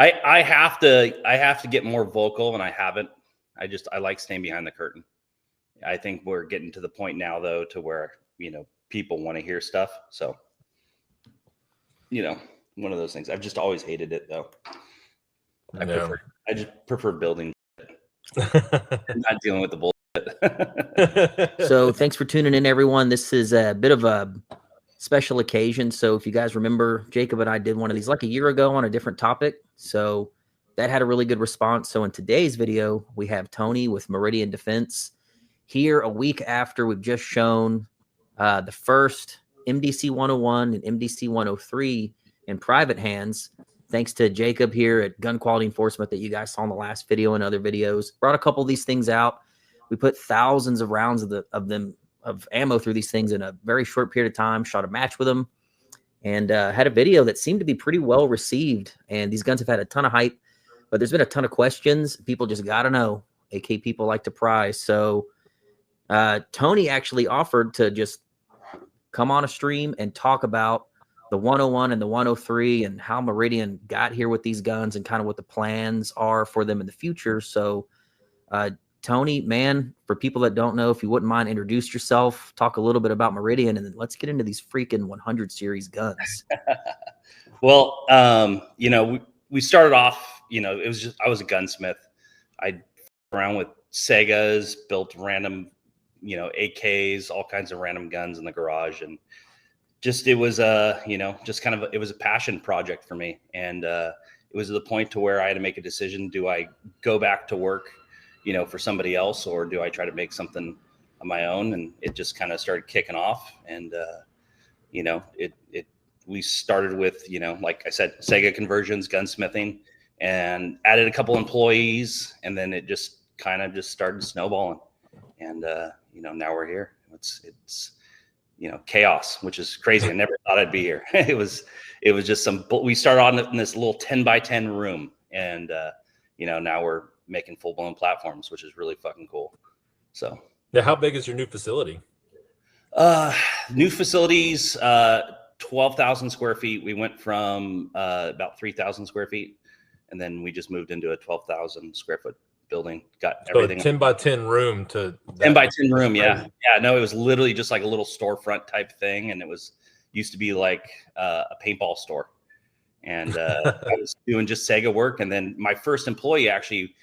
I have to get more vocal, and I haven't. I like staying behind the curtain. I think we're getting to the point now, though, to where, people want to hear stuff. So, one of those things. I've just always hated it, though. I just prefer building, not dealing with the bullshit. So thanks for tuning in, everyone. This is a bit of a special occasion. So if you guys remember, Jacob and I did one of these like a year ago on a different topic. So that had a really good response. So in today's video, we have Tony with Meridian Defense here a week after we've just shown the first MDC 101 and MDC 103 in private hands. Thanks to Jacob here at Gun Quality Enforcement that you guys saw in the last video and other videos. Brought a couple of these things out. We put thousands of rounds of ammo through these things in a very short period of time, shot a match with them, and had a video that seemed to be pretty well received. And these guns have had a ton of hype, but there's been a ton of questions. People just got to know. AK people like to pry. So Tony actually offered to just come on a stream and talk about the 101 and the 103 and how Meridian got here with these guns and kind of what the plans are for them in the future. So Tony, man, for people that don't know, if you wouldn't mind, introduce yourself, talk a little bit about Meridian, and then let's get into these freaking 100 series guns. Well, we started off, it was just, I was a gunsmith. I around with Segas, built random, AKs, all kinds of random guns in the garage. And just, it was it was a passion project for me. And it was to the point to where I had to make a decision. Do I go back to work, for somebody else, or do I try to make something on my own? And it just kind of started kicking off. And, we started with, like I said, Sega conversions, gunsmithing, and added a couple employees. And then it just kind of just started snowballing. And, now we're here. It's chaos, which is crazy. I never thought I'd be here. It was just we started on in this little 10 by 10 room. And, now we're making full-blown platforms, which is really fucking cool. So yeah, how big is your new facility? New facilities, 12,000 square feet. We went from about 3,000 square feet, and then we just moved into a 12,000 square foot building. Got everything. 10 by 10 room to 10 by 10 room. Yeah. No, it was literally just like a little storefront type thing, and it used to be like a paintball store. And I was doing just Sega work, and then my first employee actually.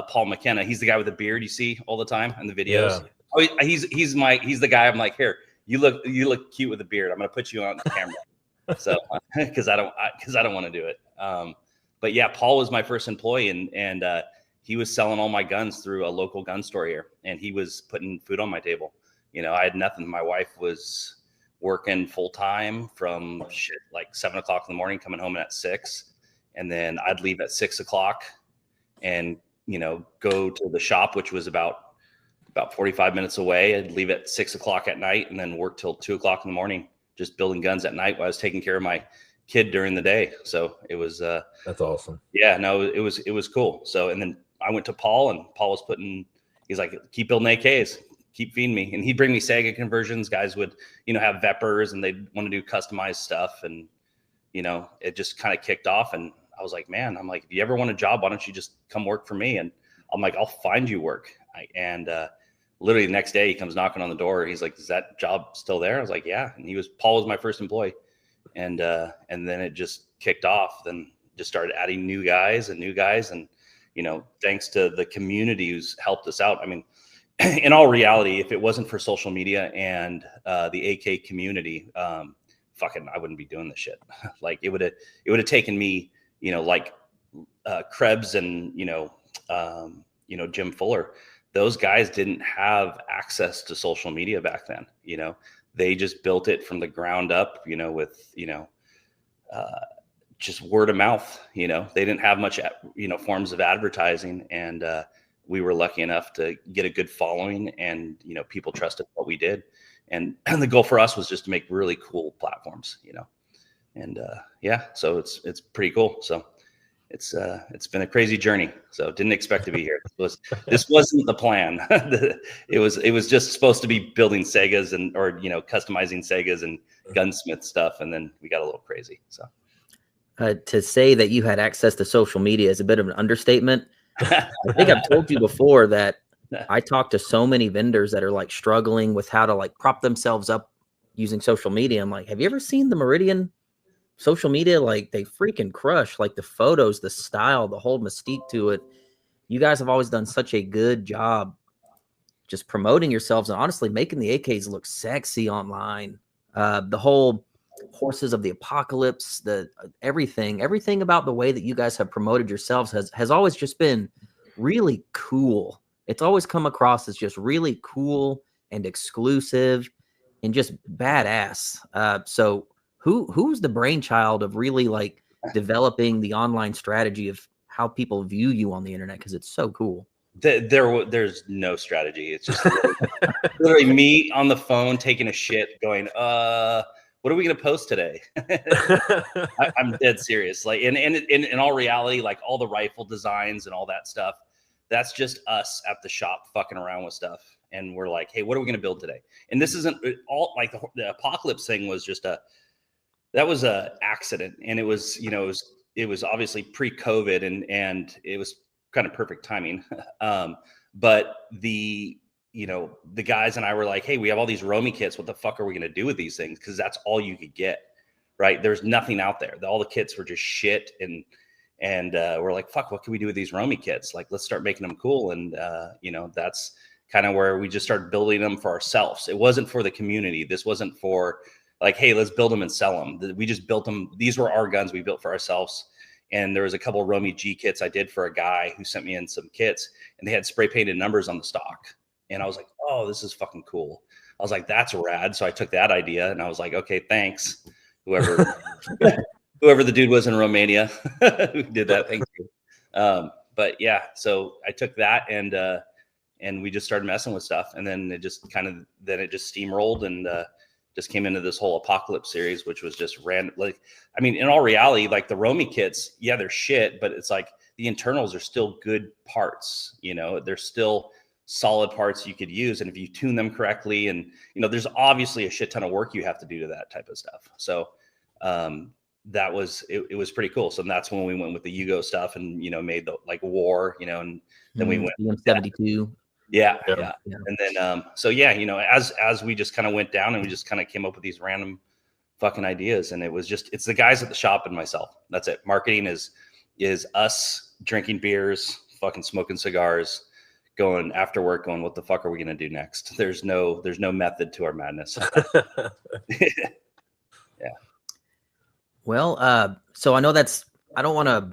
Paul McKenna, he's the guy with the beard you see all the time in the videos. Yeah. Oh, he's the guy. I'm like, here, you look cute with a beard. I'm gonna put you on the camera. So because I don't want to do it. But yeah, Paul was my first employee, and he was selling all my guns through a local gun store here, and he was putting food on my table. I had nothing. My wife was working full time from like 7 o'clock in the morning, coming home at 6, and then I'd leave at 6 o'clock and go to the shop, which was about 45 minutes away. I'd leave at 6 o'clock at night and then work till 2 o'clock in the morning, just building guns at night while I was taking care of my kid during the day. So it was, that's awesome. Yeah, no, it was cool. So, and then I went to Paul, and Paul was he's like, keep building AKs, keep feeding me. And he'd bring me Sega conversions. Guys would, have Vepers, and they'd want to do customized stuff. And, it just kind of kicked off. And I was like, man, if you ever want a job, why don't you just come work for me? And I'm like, I'll find you work. And literally the next day he comes knocking on the door. He's like, is that job still there? I was like, yeah. And Paul was my first employee. And then it just kicked off. Then just started adding new guys. And, thanks to the community who's helped us out. I mean, in all reality, if it wasn't for social media and the AK community, I wouldn't be doing this shit. Like it would have taken me, like Krebs and, Jim Fuller, those guys didn't have access to social media back then. They just built it from the ground up, with, just word of mouth. They didn't have much, forms of advertising. And we were lucky enough to get a good following, and, people trusted what we did. And the goal for us was just to make really cool platforms, and so it's pretty cool. So it's been a crazy journey. So didn't expect to be here. This wasn't the plan. It was just supposed to be building Segas or customizing Segas and gunsmith stuff, and then we got a little crazy. So To say that you had access to social media is a bit of an understatement. I think I've told you before that I talk to so many vendors that are like struggling with how to like prop themselves up using social media. I'm like, have you ever seen the Meridian social media? Like they freaking crush, like the photos, the style, the whole mystique to it. You guys have always done such a good job just promoting yourselves and honestly making the AKs look sexy online. The whole Horses of the Apocalypse, the everything about the way that you guys have promoted yourselves has always just been really cool. It's always come across as just really cool and exclusive and just badass. So who's the brainchild of really like developing the online strategy of how people view you on the internet? Because it's so cool. There's no strategy. It's just literally me on the phone taking a shit, going, what are we gonna post today? I'm dead serious. Like, in all reality, like all the rifle designs and all that stuff, that's just us at the shop fucking around with stuff. And we're like, hey, what are we gonna build today? And this isn't all like the Apocalypse thing was just that was a accident, and it was, you know, it was obviously pre-COVID, and it was kind of perfect timing. But the guys and I were like, hey, we have all these Romy kits. What the fuck are we going to do with these things? Because that's all you could get, right? There's nothing out there. All the kits were just shit. And we're like, fuck, what can we do with these Romy kits? Like, let's start making them cool. And, that's kind of where we just started building them for ourselves. It wasn't for the community. This wasn't for like, hey, let's build them and sell them. We just built them. These were our guns we built for ourselves. And there was a couple of Romy G kits I did for a guy who sent me in some kits, and they had spray painted numbers on the stock. And I was like, oh, this is fucking cool. I was like, that's rad. So I took that idea and I was like, okay, thanks. Whoever the dude was in Romania who did that. Thank you. But yeah, so I took that and we just started messing with stuff. And then it just steamrolled and just came into this whole Apocalypse series, which was just random. Like, I mean, in all reality, like the Romy kits, yeah, they're shit, but it's like the internals are still good parts. You know, they're still solid parts you could use. And if you tune them correctly, and, you know, there's obviously a shit ton of work you have to do to that type of stuff. So that was, it was pretty cool. So that's when we went with the Yugo stuff and, you know, made the like war, you know, and then we went 72. Yeah. And then, so yeah, you know, as we just kind of went down and we just kind of came up with these random fucking ideas, and it's the guys at the shop and myself. That's it. Marketing is us drinking beers, fucking smoking cigars, going after work, going, what the fuck are we going to do next? There's no method to our madness. Yeah. Well, so I know I don't want to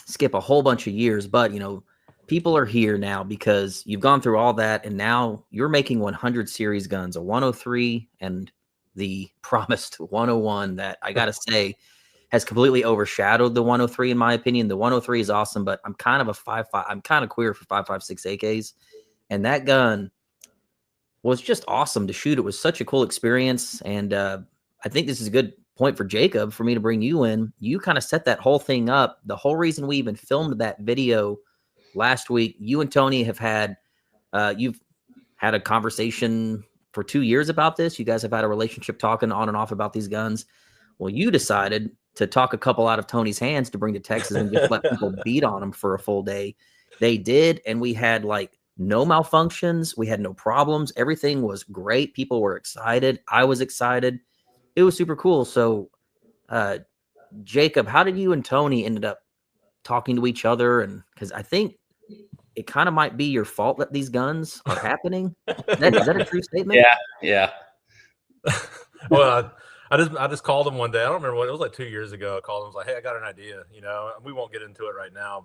skip a whole bunch of years, but, you know, people are here now because you've gone through all that, and now you're making 100 series guns, a 103 and the promised 101 that I got to say has completely overshadowed the 103 in my opinion. The 103 is awesome, but I'm kind of a 5.5. I'm kind of queer for 5.56 AKs, and that gun was just awesome to shoot. It was such a cool experience, and I think this is a good point for Jacob for me to bring you in. You kind of set that whole thing up. The whole reason we even filmed that video last week, you and Tony have had, you've had a conversation for 2 years about this. You guys have had a relationship talking on and off about these guns. Well, you decided to talk a couple out of Tony's hands to bring to Texas and just let people beat on them for a full day. They did. And we had like no malfunctions. We had no problems. Everything was great. People were excited. I was excited. It was super cool. So, Jacob, how did you and Tony ended up talking to each other? And because I think it kind of might be your fault that these guns are happening. Is that a true statement? Yeah. Well, I just called him one day. I don't remember what it was, like 2 years ago. I called him. I was like, hey, I got an idea. You know, we won't get into it right now,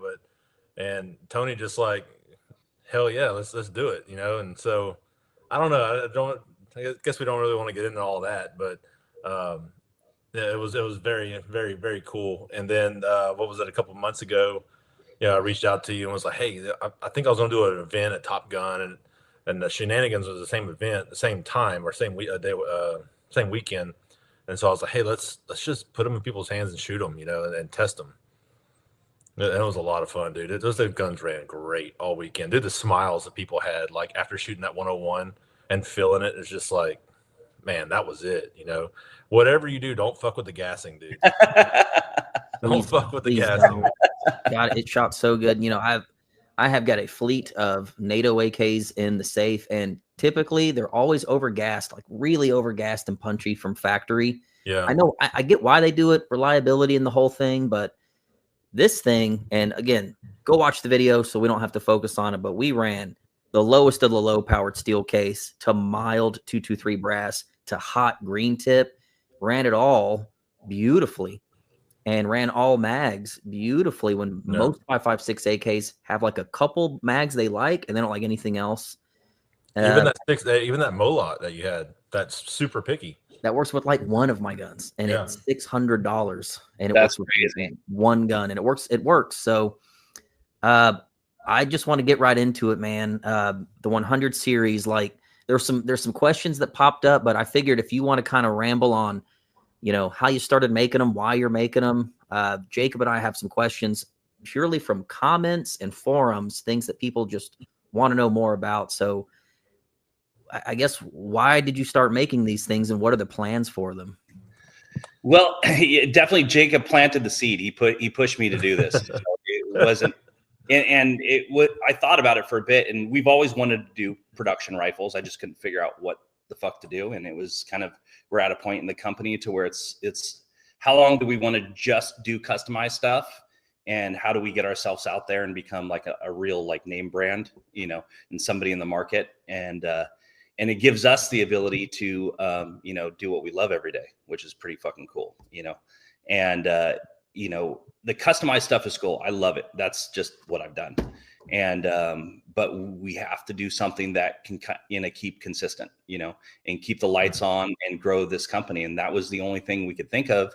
and Tony just like, hell yeah, let's do it. You know, and so I don't know. I guess we don't really want to get into all that, but yeah, it was very, very, very cool. And then what was it? A couple of months ago, I reached out to you and was like, hey, I think I was going to do an event at Top Gun, and the Shenanigans was the same event, the same time or same weekend. And so I was like, hey, let's just put them in people's hands and shoot them, and test them. And it was a lot of fun, dude. Those guns ran great all weekend. Dude, the smiles that people had, like after shooting that 101 and filling it, is just like, man, that was it. Whatever you do, don't fuck with the gassing, dude. Don't fuck with the please gas. don't. God, it shot so good. You know, I have got a fleet of NATO AKs in the safe, and typically they're always overgassed, like really overgassed and punchy from factory. Yeah. I know I get why they do it, reliability and the whole thing, but this thing, and again, go watch the video so we don't have to focus on it, but we ran the lowest of the low powered steel case to mild 223 brass to hot green tip, ran it all beautifully and ran all mags beautifully when most 5.56 AKs have like a couple mags they like and they don't like anything else. Even that Molot that you had, that's super picky. That works with like one of my guns, and it's $600, and it That's works crazy. with one gun, and it works. So, I just want to get right into it, man. The 100 series, like there's some questions that popped up, but I figured if you want to kind of ramble on, you know, how you started making them, why you're making them, Jacob and I have some questions purely from comments and forums, things that people just want to know more about. So, I guess, why did you start making these things, and what are the plans for them? Well, definitely Jacob planted the seed. He pushed me to do this. So it wasn't, and it would. I thought about it for a bit, and we've always wanted to do production rifles. I just couldn't figure out what the fuck to do, and it was kind of, we're at a point in the company to where it's how long do we want to just do customized stuff, and how do we get ourselves out there and become like a real like name brand, you know, and somebody in the market, and it gives us the ability to, you know, do what we love every day, which is pretty fucking cool, you know? And, you know, the customized stuff is cool. I love it. That's just what I've done. And, but we have to do something that can, you know, keep consistent, you know, and keep the lights on and grow this company. And that was the only thing we could think of,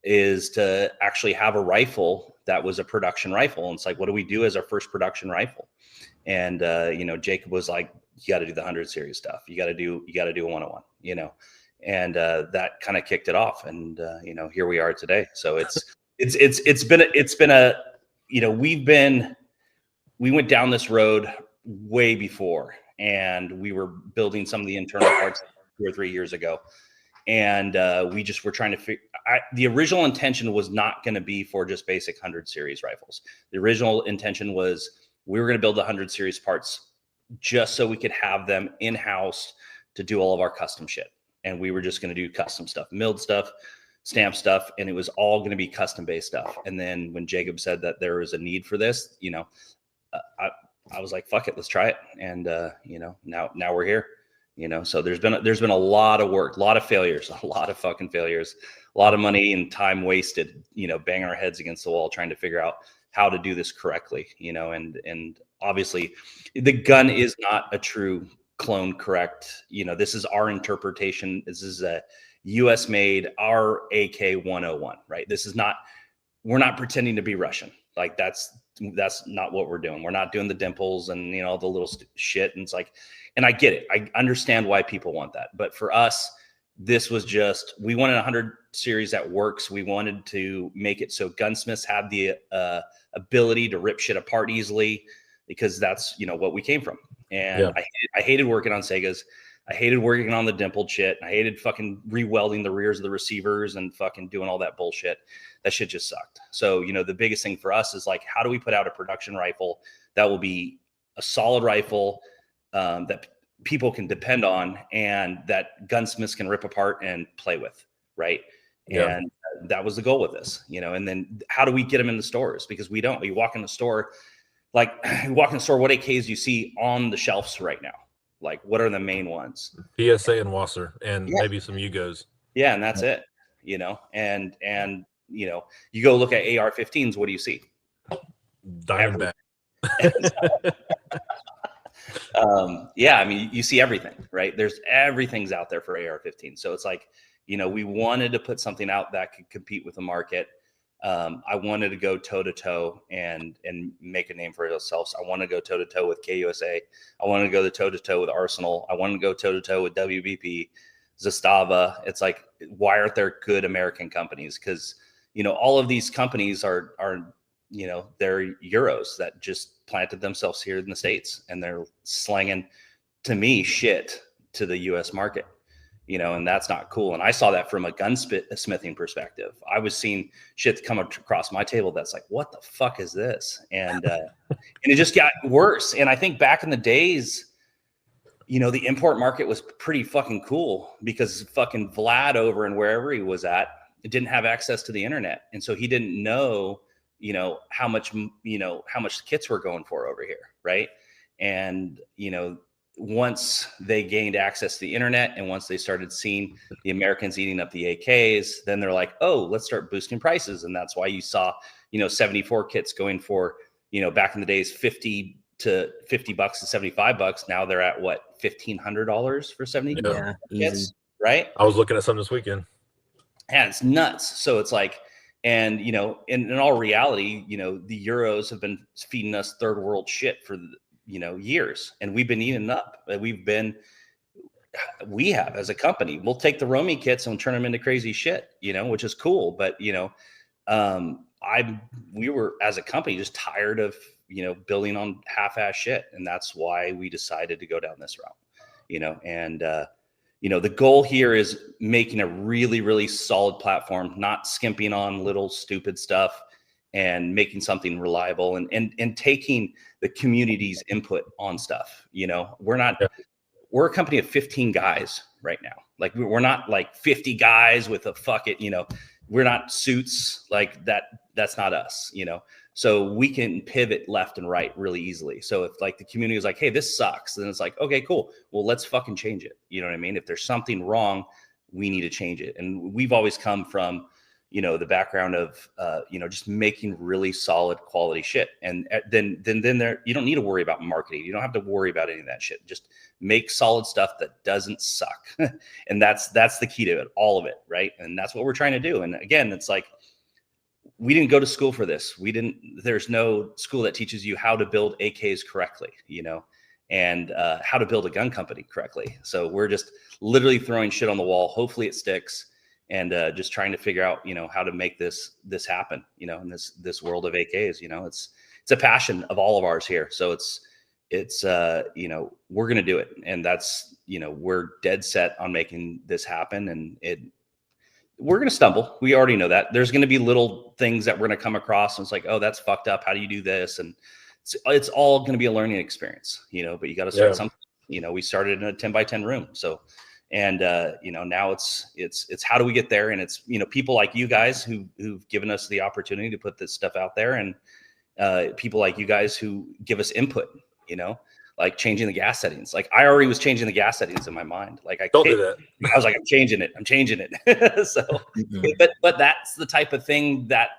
is to actually have a rifle that was a production rifle. And it's like, what do we do as our first production rifle? And, you know, Jacob was like, you got to do the 100 series stuff. You got to do a 101, you know, and that kind of kicked it off. And, you know, here we are today. So it's been a, you know, we went down this road way before, and we were building some of the internal parts 2 or 3 years ago. And we just were trying to figure, the original intention was not going to be for just basic 100 series rifles. The original intention was we were going to build the 100 series parts just so we could have them in-house to do all of our custom shit. And we were just going to do custom stuff, milled stuff, stamp stuff, and it was all going to be custom-based stuff. And then when Jacob said that there was a need for this, you know, I was like, fuck it, let's try it. And, you know, now we're here, you know. So there's been a lot of work, a lot of failures, a lot of fucking failures, a lot of money and time wasted, you know, banging our heads against the wall trying to figure out how to do this correctly, you know. And obviously the gun is not a true clone correct, you know. This is our interpretation. This is a US made, our AK-101, right? This is not, we're not pretending to be Russian. Like that's not what we're doing. We're not doing the dimples and, you know, the little shit. And it's like, and I get it. I understand why people want that. But for us, this was just, we wanted a 100 series that works. We wanted to make it so gunsmiths have the ability to rip shit apart easily, because that's, you know, what we came from. And I hated working on Segas. I hated working on the dimpled shit. I hated fucking re-welding the rears of the receivers and fucking doing all that bullshit. That shit just sucked. So, you know, the biggest thing for us is like, how do we put out a production rifle that will be a solid rifle that people can depend on and that gunsmiths can rip apart and play with, right? Yeah. And that was the goal with this, you know. And then how do we get them in the stores? Because we don't. You walk in the store, like you walk in the store, what AKs do you see on the shelves right now? Like, what are the main ones? PSA and Wasser, and maybe some Yugos. Yeah, and that's it, you know. And you know, you go look at AR-15s, what do you see? Diamondback. Yeah, I mean, you see everything, right? There's everything's out there for AR-15. So it's like, you know, we wanted to put something out that could compete with the market. I wanted to go toe to toe and make a name for ourselves. I want to go toe to toe with KUSA. I want to go toe to toe with Arsenal. I want to go toe to toe with WBP, Zastava. It's like, why aren't there good American companies? Because, you know, all of these companies are, you know, they're Euros that just planted themselves here in the States, and they're slanging, to me, shit to the US market, and that's not cool. And I saw that from a gunsmithing perspective. I was seeing shit come across my table that's like, what the fuck is this? And it just got worse. And I think back in the days, the import market was pretty fucking cool because fucking Vlad over and wherever he was at, it didn't have access to the internet. And so he didn't know, how much the kits were going for over here. Right. And, once they gained access to the internet and once they started seeing the Americans eating up the AKs, then they're like, oh, let's start boosting prices. And that's why you saw, 74 kits going for, back in the days, $50 to $75. Now they're at what, $1,500 for 70 Yeah, kits, easy. right? I was looking at some this weekend. And it's nuts. So it's like, and, in all reality, the Euros have been feeding us third world shit for years, and we've been eating up. We have as a company, we'll take the Romy kits and turn them into crazy shit, which is cool. But, we were as a company just tired of, building on half-ass shit. And that's why we decided to go down this route, and, the goal here is making a really, really solid platform, not skimping on little stupid stuff, and making something reliable and taking the community's input on stuff. We're a company of 15 guys right now. Like we're not like 50 guys with a fuck it, we're not suits like that. That's not us, so we can pivot left and right really easily. So if like the community is like, hey, this sucks, then it's like, okay, cool. Well, let's fucking change it. You know what I mean? If there's something wrong, we need to change it. And we've always come from, the background of, just making really solid quality shit. And then there, you don't need to worry about marketing. You don't have to worry about any of that shit. Just make solid stuff that doesn't suck. And that's the key to it, all of it. Right. And that's what we're trying to do. And again, it's like, we didn't go to school for this. There's no school that teaches you how to build AKs correctly, and how to build a gun company correctly. So we're just literally throwing shit on the wall. Hopefully it sticks. And just trying to figure out, how to make this happen, in this world of AKs. It's a passion of all of ours here. So it's we're gonna do it, and that's we're dead set on making this happen. And we're gonna stumble. We already know that. There's gonna be little things that we're gonna come across, and it's like, oh, that's fucked up. How do you do this? And it's all gonna be a learning experience, But you got to start something. We started in a 10 by 10 room, so. And, now it's how do we get there? And it's, people like you guys who've given us the opportunity to put this stuff out there, and people like you guys who give us input, like changing the gas settings. Like I already was changing the gas settings in my mind. Like I was like, I'm changing it. So, but that's the type of thing that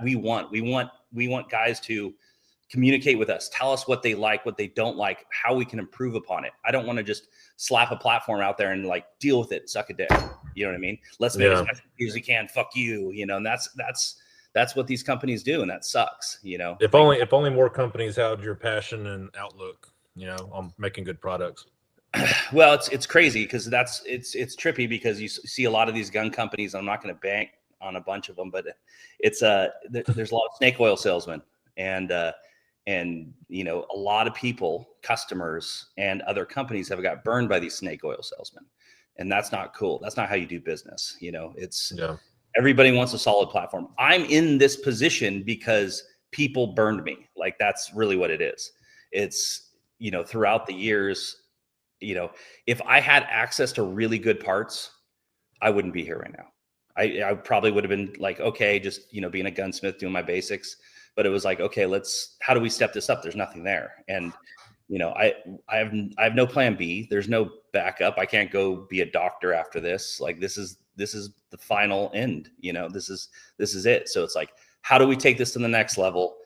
we want. We want guys to communicate with us, tell us what they like, what they don't like, how we can improve upon it. I don't want to just slap a platform out there and like deal with it, suck a dick. You know what I mean? Let's make as much as we can. Fuck you. And that's what these companies do, and that sucks. If only more companies had your passion and outlook, on making good products. Well, it's crazy because it's trippy because you see a lot of these gun companies. I'm not going to bank on a bunch of them, but it's there's a lot of snake oil salesmen, and a lot of people, customers and other companies have got burned by these snake oil salesmen, and that's not cool. That's not how you do business. Everybody wants a solid platform. I'm in this position because people burned me. Like that's really what it is. It's, throughout the years, if I had access to really good parts, I wouldn't be here right now. I probably would have been like, okay, just, being a gunsmith, doing my basics. But it was like, okay, how do we step this up? There's nothing there. And, I have no plan B. There's no backup. I can't go be a doctor after this. Like, this is the final end, this is it. So it's like, how do we take this to the next level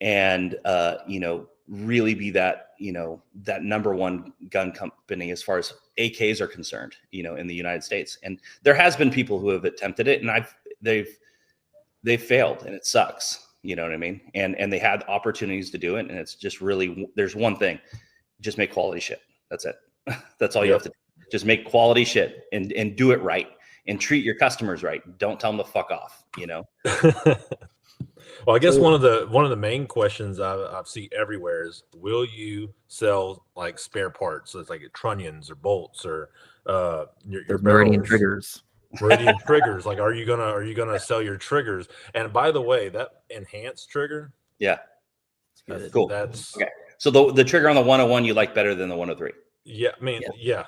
and, really be that, that number one gun company as far as AKs are concerned, in the United States. And there has been people who have attempted it, and they've failed, and it sucks. You know what I mean? And they had opportunities to do it. And it's just really, there's one thing, just make quality shit. That's it. That's all you have to do. Just make quality shit and do it right and treat your customers right. Don't tell them to fuck off, Well, I guess one of the main questions I've seen everywhere is, will you sell like spare parts? So it's like trunnions or bolts or your Meridian barrels. triggers. Meridian triggers. Like, are you gonna sell your triggers? And by the way, that enhanced trigger, Yeah. Good. Cool. That's okay. So the trigger on the 101 you like better than the 103. yeah. I mean, yeah.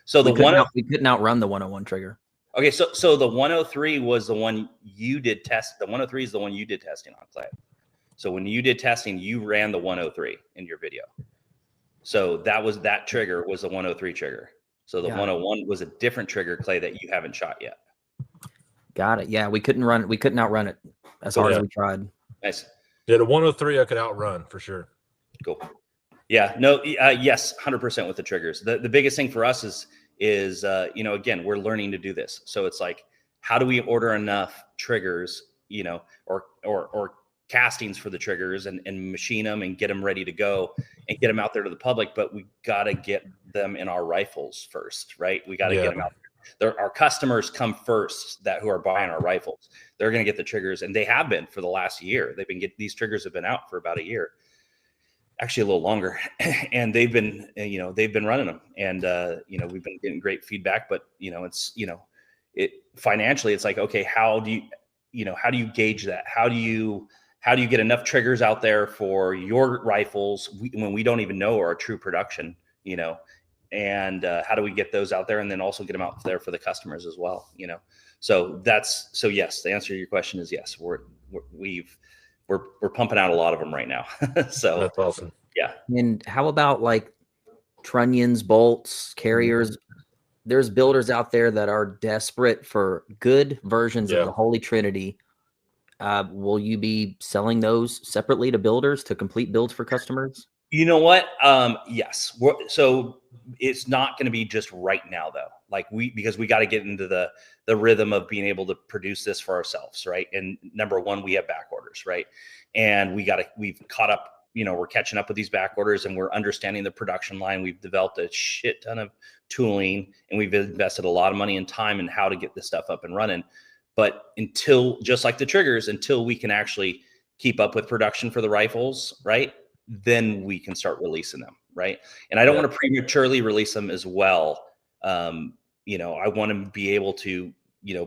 So we couldn't outrun the 101 trigger. Okay, so the 103 was the one you did test. The 103 is the one you did testing on, Clay. So when you did testing, you ran the 103 in your video. So that trigger was the 103 trigger. So the 101 was a different trigger, Clay, that you haven't shot yet. Got it. Yeah, we couldn't outrun it as hard as we tried. Nice. Yeah, the 103 I could outrun for sure. Cool. Yeah. No. Yes. 100% with the triggers. The biggest thing for us is again, we're learning to do this. So it's like, how do we order enough triggers, or castings for the triggers and machine them and get them ready to go and get them out there to the public. But we got to get them in our rifles first, right? We got to get them out there. Our customers come first who are buying our rifles. They're going to get the triggers, and they have been for the last year. These triggers have been out for about a year, actually a little longer, and they've been running them, and we've been getting great feedback. But financially, it's like, okay, how do you gauge that? How do you get enough triggers out there for your rifles when we don't even know our true production, and how do we get those out there and then also get them out there for the customers as well, So yes, the answer to your question is yes. We're pumping out a lot of them right now. So that's awesome. Yeah. And how about like trunnions, bolts, carriers? There's builders out there that are desperate for good versions of the Holy Trinity. Will you be selling those separately to builders to complete builds for customers? You know what? Yes. So it's not going to be just right now though. Because we got to get into the rhythm of being able to produce this for ourselves. Right. And number one, we have back orders, right? And we've caught up, we're catching up with these back orders, and we're understanding the production line. We've developed a shit ton of tooling, and we've invested a lot of money and time in how to get this stuff up and running. But just like the triggers, until we can actually keep up with production for the rifles, right, then we can start releasing them, right? And I don't want to prematurely release them as well. I want to be able to,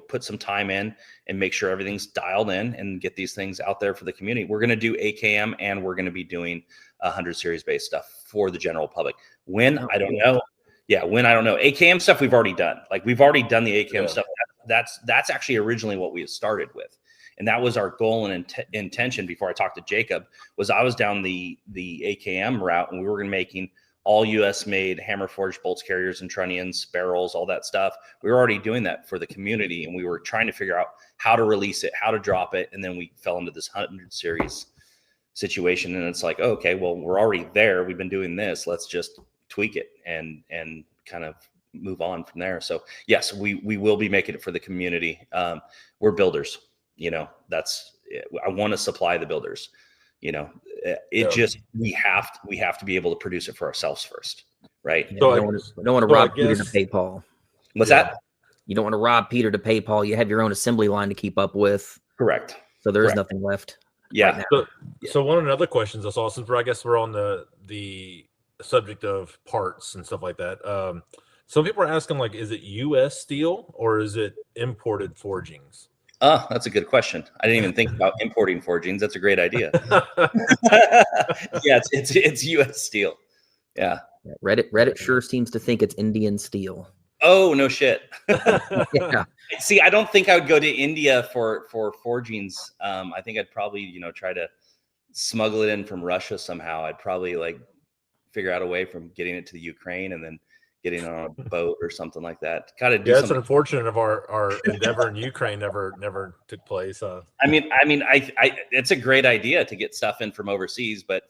put some time in and make sure everything's dialed in and get these things out there for the community. We're going to do AKM, and we're going to be doing 100 series based stuff for the general public. When, I don't know. Yeah, when, I don't know. AKM stuff we've already done. We've already done the AKM stuff. That's actually originally what we had started with. And that was our goal and intention before I talked to Jacob, was I was down the AKM route, and we were making all US made hammer forged bolts, carriers and trunnions, barrels, all that stuff. We were already doing that for the community, and we were trying to figure out how to release it, how to drop it. And then we fell into this 100 series situation. And it's like, oh, okay, well, we're already there. We've been doing this. Let's just tweak it and kind of move on from there. So yes, we will be making it for the community. We're builders, I want to supply the builders, just, we have to be able to produce it for ourselves first. Right. Yeah, so we don't want to rob Peter to pay Paul. What's that? You don't want to rob Peter to pay Paul. You have your own assembly line to keep up with. Correct. So there is nothing left. Yeah. Right so one of the other questions I saw, since I guess we're on the subject of parts and stuff like that. Some people are asking, is it US steel or is it imported forgings? That's a good question. I didn't even think about importing forgings. That's a great idea. Yeah, it's US steel. Yeah. Reddit sure seems to think it's Indian steel. Oh, no shit. Yeah. See, I don't think I would go to India for forgings. I think I'd probably, try to smuggle it in from Russia somehow. I'd probably figure out a way from getting it to the Ukraine and then getting on a boat or something like that. Gotta do it's unfortunate of our endeavor in Ukraine never took place. I mean, it's a great idea to get stuff in from overseas, but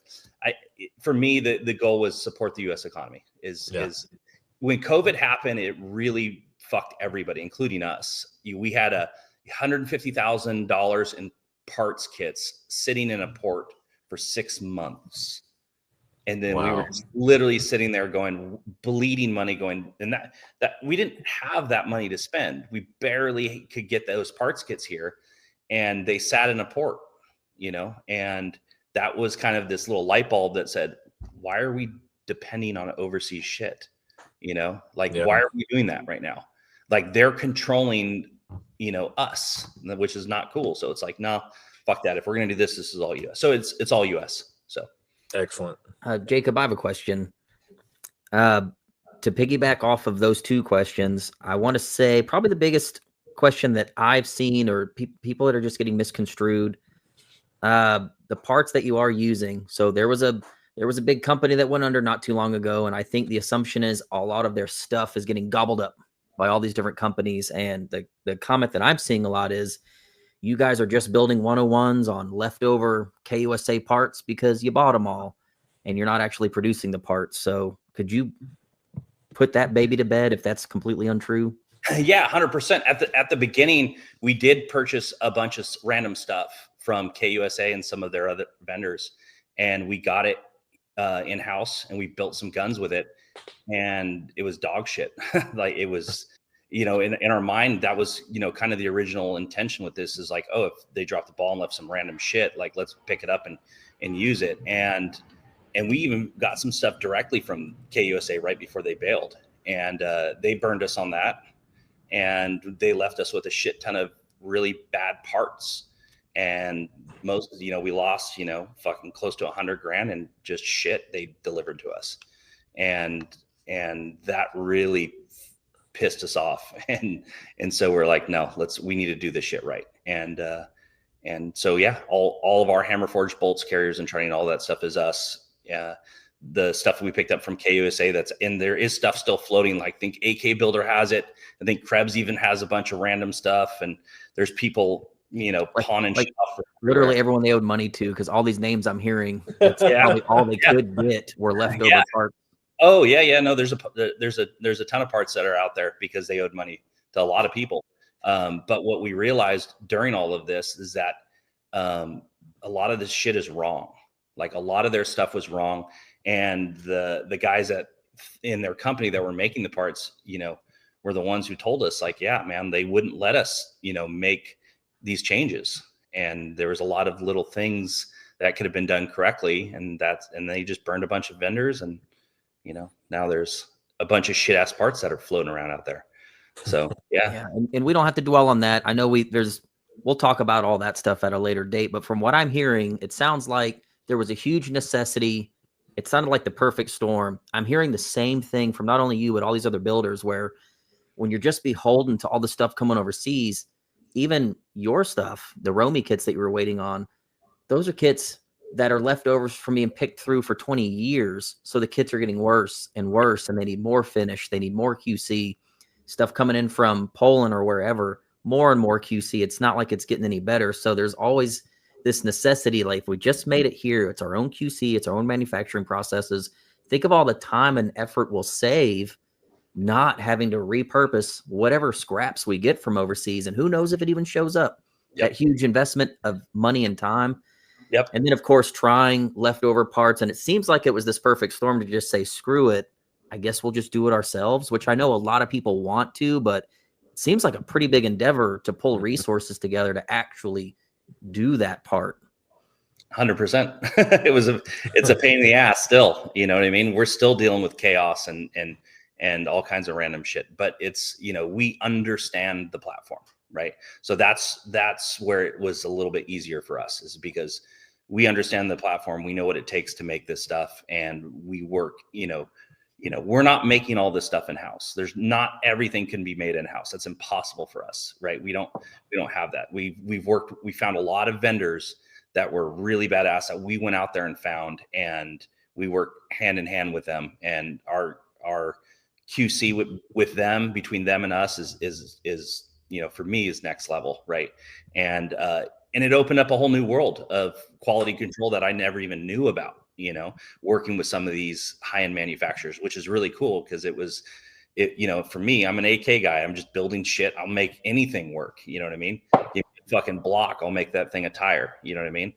for me, the goal was support the U.S. economy. Is when COVID happened, it really fucked everybody, including us. We had $150,000 in parts kits sitting in a port for 6 months. And then we were literally sitting there bleeding money and that we didn't have that money to spend. We barely could get those parts kits here, and they sat in a port, and that was kind of this little light bulb that said, why are we depending on overseas shit? Like, Yeah. why are we doing that right now? Like, they're controlling, us, which is not cool. So it's like, no, fuck that. If we're going to do this, this is all US. So it's all US. So Excellent. Jacob, I have a question. To piggyback off of those two questions, I want to say probably the biggest question that I've seen, or people that are just getting misconstrued, the parts that you are using. So there was a big company that went under not too long ago, and I think the assumption is a lot of their stuff is getting gobbled up by all these different companies. And the comment that I'm seeing a lot is, you guys are just building 101s on leftover KUSA parts because you bought them all, and you're not actually producing the parts. So could you put that baby to bed if that's completely untrue? Yeah, 100%. At the beginning, we did purchase a bunch of random stuff from KUSA and some of their other vendors, and we got it in-house, and we built some guns with it, and it was dog shit. Like, it was, in our mind, that was, kind of the original intention with this, is like, oh, if they dropped the ball and left some random shit, like, let's pick it up and use it. And we even got some stuff directly from KUSA right before they bailed, and they burned us on that. And they left us with a shit ton of really bad parts. And most, we lost, fucking close to $100,000 and just shit they delivered to us. And that really pissed us off. And so we're like, no, we need to do this shit right. And so, yeah, all of our hammer forged bolts, carriers, and training, all that stuff is us. Yeah. The stuff we picked up from KUSA that's in there is stuff still floating. Like, I think AK Builder has it. I think Krebs even has a bunch of random stuff. And there's people, pawning like stuff. Literally everyone they owed money to, because all these names I'm hearing, that's probably all they could get were leftover parts. Oh yeah. No, there's a ton of parts that are out there because they owed money to a lot of people. But what we realized during all of this is that a lot of this shit is wrong. Like, a lot of their stuff was wrong. And the guys that in their company that were making the parts, were the ones who told us, like, yeah, man, they wouldn't let us, make these changes. And there was a lot of little things that could have been done correctly. And they just burned a bunch of vendors. And, now there's a bunch of shit ass parts that are floating around out there. So, yeah. And we don't have to dwell on that. I know we'll talk about all that stuff at a later date, but from what I'm hearing, it sounds like there was a huge necessity. It sounded like the perfect storm. I'm hearing the same thing from not only you, but all these other builders, where when you're just beholden to all the stuff coming overseas, even your stuff, the Romy kits that you were waiting on, those are kits that are leftovers from being picked through for 20 years. So the kits are getting worse and worse, and they need more finish. They need more QC. Stuff coming in from Poland or wherever, more and more QC. It's not like it's getting any better. So there's always this necessity, like, if we just made it here, it's our own QC, it's our own manufacturing processes. Think of all the time and effort we'll save not having to repurpose whatever scraps we get from overseas. And who knows if it even shows up. That huge investment of money and time. Yep. And then, of course, trying leftover parts. And it seems like it was this perfect storm to just say, screw it, I guess we'll just do it ourselves, which I know a lot of people want to, but it seems like a pretty big endeavor to pull resources together to actually do that part. 100%. It's a pain in the ass still, you know what I mean? We're still dealing with chaos and all kinds of random shit, but it's, we understand the platform, right? So that's where it was a little bit easier for us, is because we understand the platform. We know what it takes to make this stuff, and we work, we're not making all this stuff in-house. There's not everything can be made in-house. That's impossible for us, right? We don't have that. We found a lot of vendors that were really badass that we went out there and found, and we work hand in hand with them. And our QC with them, between them and us, is for me, is next level, right? And it opened up a whole new world of quality control that I never even knew about. Working with some of these high-end manufacturers, which is really cool, because for me, I'm an AK guy. I'm just building shit. I'll make anything work. You know what I mean? Give me a fucking block, I'll make that thing a tire. You know what I mean?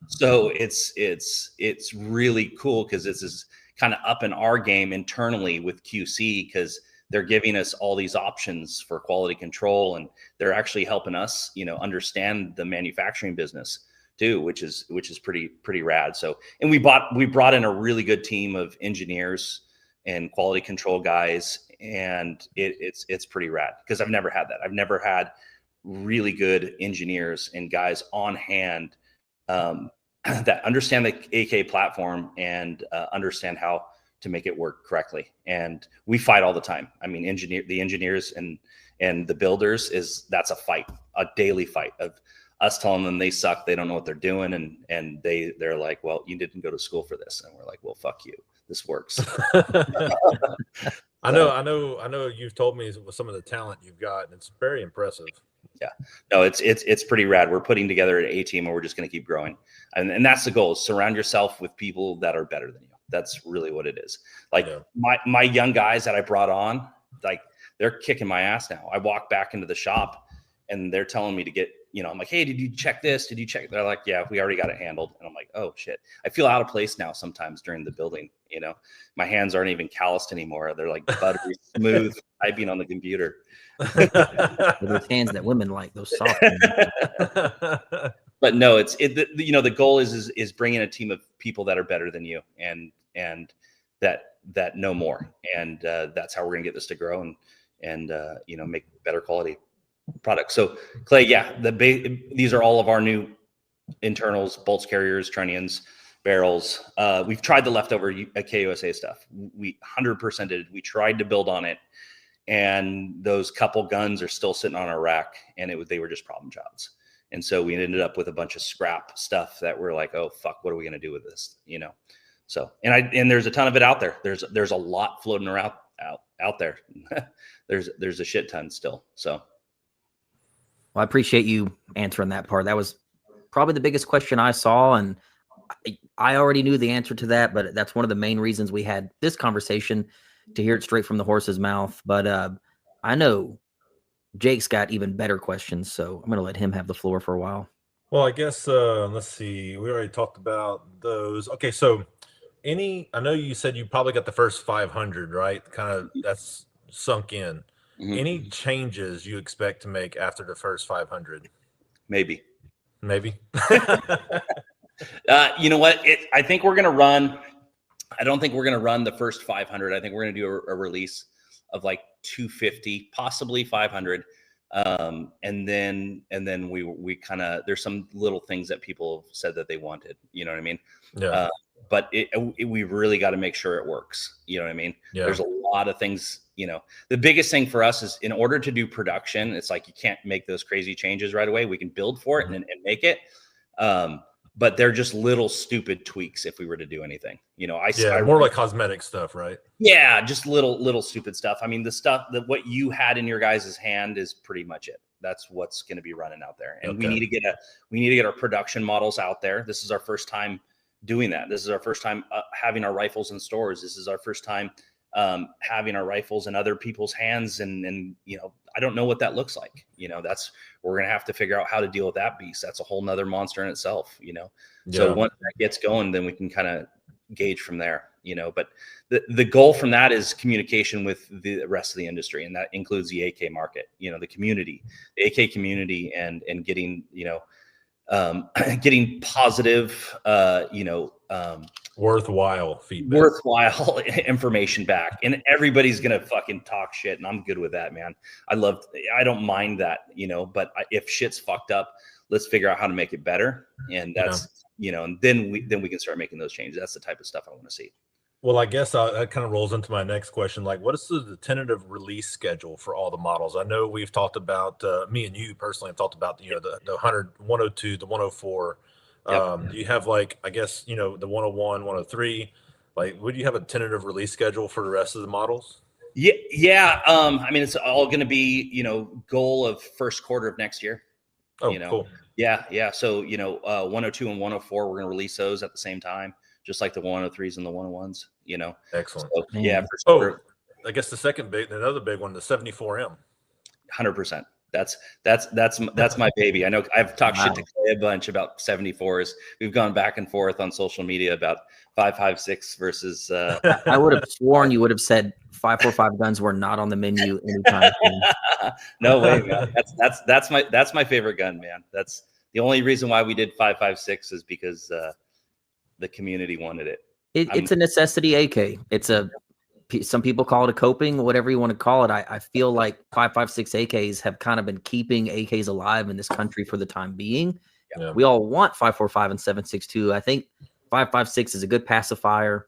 So it's really cool, because this is kind of up in our game internally with QC, because they're giving us all these options for quality control, and they're actually helping us, understand the manufacturing business too, which is pretty rad. So, and we brought in a really good team of engineers and quality control guys, and it's pretty rad because I've never had that. I've never had really good engineers and guys on hand that understand the AK platform and understand how to make it work correctly. And we fight all the time. I mean, the engineers and the builders that's a fight, a daily fight of us telling them they suck, they don't know what they're doing, and they're like, well, you didn't go to school for this, and we're like, well, fuck you, this works. I know you've told me some of the talent you've got, and it's very impressive. Yeah, no, it's pretty rad. We're putting together an A team, and we're just going to keep growing, and that's the goal: is surround yourself with people that are better than you. That's really what it is. Like my young guys that I brought on, like they're kicking my ass now. I walk back into the shop, and they're telling me to get. I'm like, hey, did you check this? Did you check? They're like, yeah, we already got it handled. And I'm like, oh shit. I feel out of place now sometimes during the building. My hands aren't even calloused anymore. They're like buttery smooth typing on the computer. Those hands that women like, those soft hands. But no, the goal is bringing a team of people that are better than you and that know more. And that's how we're gonna get this to grow and make better quality product. So Clay, yeah, these are all of our new internals, bolts, carriers, trunnions, barrels. We've tried the leftover KUSA stuff. We 100% did. We tried to build on it, and those couple guns are still sitting on our rack, and they were just problem jobs. And so we ended up with a bunch of scrap stuff that we're like, oh fuck, what are we gonna do with this? So and there's a ton of it out there. There's a lot floating around out there. there's a shit ton still. So. Well, I appreciate you answering that part. That was probably the biggest question I saw, and I already knew the answer to that, but that's one of the main reasons we had this conversation, to hear it straight from the horse's mouth. But I know Jake's got even better questions, so I'm going to let him have the floor for a while. Well, I guess, let's see. We already talked about those. Okay, so I know you said you probably got the first 500, right? Kind of that's sunk in. Mm-hmm. Any changes you expect to make after the first 500? Maybe. You know what? I think we're going to run. I don't think we're going to run the first 500. I think we're going to do a release of like 250, possibly 500. And then we kind of, there's some little things that people said that they wanted, you know what I mean? Yeah. But we really got to make sure it works. You know what I mean? Yeah. There's a lot of things, the biggest thing for us is in order to do production, it's like, you can't make those crazy changes right away. We can build for it and make it. But they're just little stupid tweaks if we were to do anything, more like cosmetic stuff, right? Yeah. Just little stupid stuff. I mean, the stuff that what you had in your guys' hand is pretty much it. That's what's going to be running out there. And we need to get our production models out there. This is our first time doing that. This is our first time having our rifles in stores. This is our first time having our rifles in other people's hands. And I don't know what that looks like. We're going to have to figure out how to deal with that beast. That's a whole nother monster in itself, So once that gets going, then we can kind of gauge from there, but the goal from that is communication with the rest of the industry. And that includes the AK market, the community, the AK community, and getting, getting positive, worthwhile feedback, worthwhile information back. And everybody's going to fucking talk shit. And I'm good with that, man. I don't mind that, but if shit's fucked up, let's figure out how to make it better. And that's, and then we can start making those changes. That's the type of stuff I want to see. Well, I guess that kind of rolls into my next question. Like, what is the tentative release schedule for all the models? I know we've talked about, me and you personally have talked about, the 100, 102, the 104. Yep. Do you have the 101, 103? Like, would you have a tentative release schedule for the rest of the models? Yeah. I mean, it's all going to be, goal of first quarter of next year. Oh, cool. Yeah. So, 102 and 104, we're going to release those at the same time, just like the 103s and the 101s, Excellent. So, yeah. I guess another big one, the 74M. 100%. That's my baby. I know I've talked shit to Clay a bunch about 74s. We've gone back and forth on social media about 5.56 versus. I would have sworn you would have said 5.45 guns were not on the menu anytime soon. No way, man. That's my favorite gun, man. That's the only reason why we did 5.56 is because the community wanted it. It's a necessity AK. It's a some people call it a coping, whatever you want to call it. I feel like 5.56 AKs have kind of been keeping AKs alive in this country for the time being. Yeah. We all want 5.45 and 7.62. I think 5.56 is a good pacifier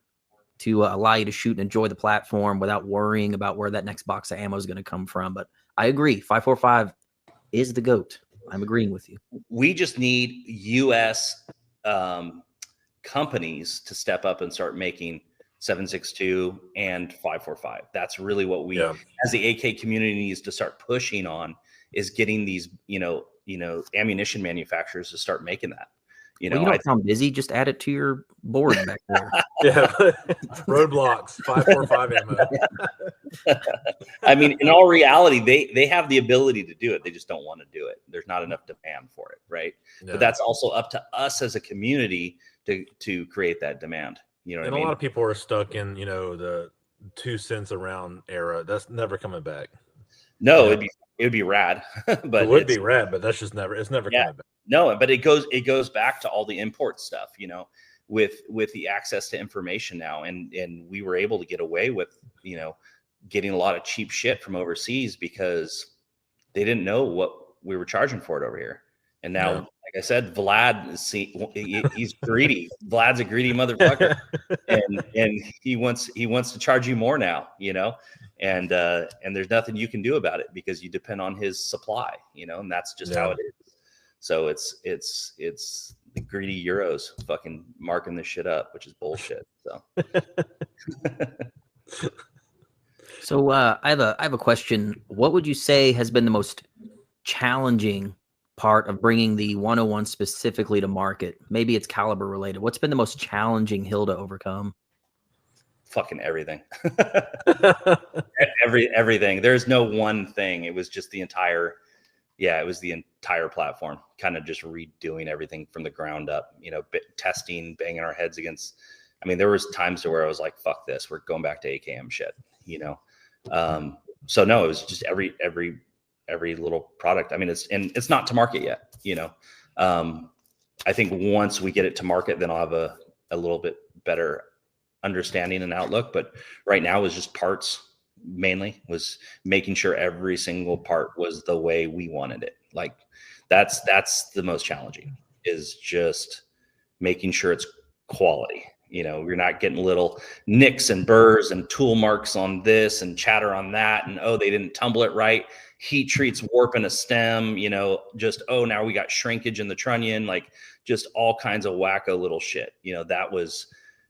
to allow you to shoot and enjoy the platform without worrying about where that next box of ammo is going to come from. But I agree, 5.45 is the GOAT. I'm agreeing with you. We just need US companies to step up and start making 7.62 and 5.45. That's really what we, as the AK community, needs to start pushing on, is getting these, ammunition manufacturers to start making that. You don't sound busy. Just add it to your board back there. Yeah, roadblocks, 5.45 ammo. I mean, in all reality, they have the ability to do it. They just don't want to do it. There's not enough demand for it, right? No. But that's also up to us as a community to create that demand. You know what I mean? A lot of people are stuck in, the 2 cents a round era. That's never coming back. No, it'd be rad. But it would be rad, but that's just never coming back. No, but it goes back to all the import stuff, with the access to information now. And we were able to get away with, getting a lot of cheap shit from overseas because they didn't know what we were charging for it over here. And now, like I said, Vlad he's greedy. Vlad's a greedy motherfucker. and he wants to charge you more now, and there's nothing you can do about it because you depend on his supply, and that's just how it is. So it's the greedy Euros fucking marking this shit up, which is bullshit. So So I have a question. What would you say has been the most challenging part of bringing the 101 specifically to market? Maybe it's caliber related. What's been the most challenging hill to overcome? Fucking everything. Everything. There's no one thing. It was just the entire platform, kind of just redoing everything from the ground up, testing, banging our heads against. I mean, there was times where I was like, fuck this, we're going back to AKM shit, so no, it was just every little product. I mean, it's not to market yet, I think once we get it to market, then I'll have a little bit better understanding and outlook. But right now is just parts, mainly was making sure every single part was the way we wanted it. Like that's the most challenging, is just making sure it's quality. You're not getting little nicks and burrs and tool marks on this and chatter on that. And, they didn't tumble it right. Heat treats warping a stem, now we got shrinkage in the trunnion, like just all kinds of wacko little shit.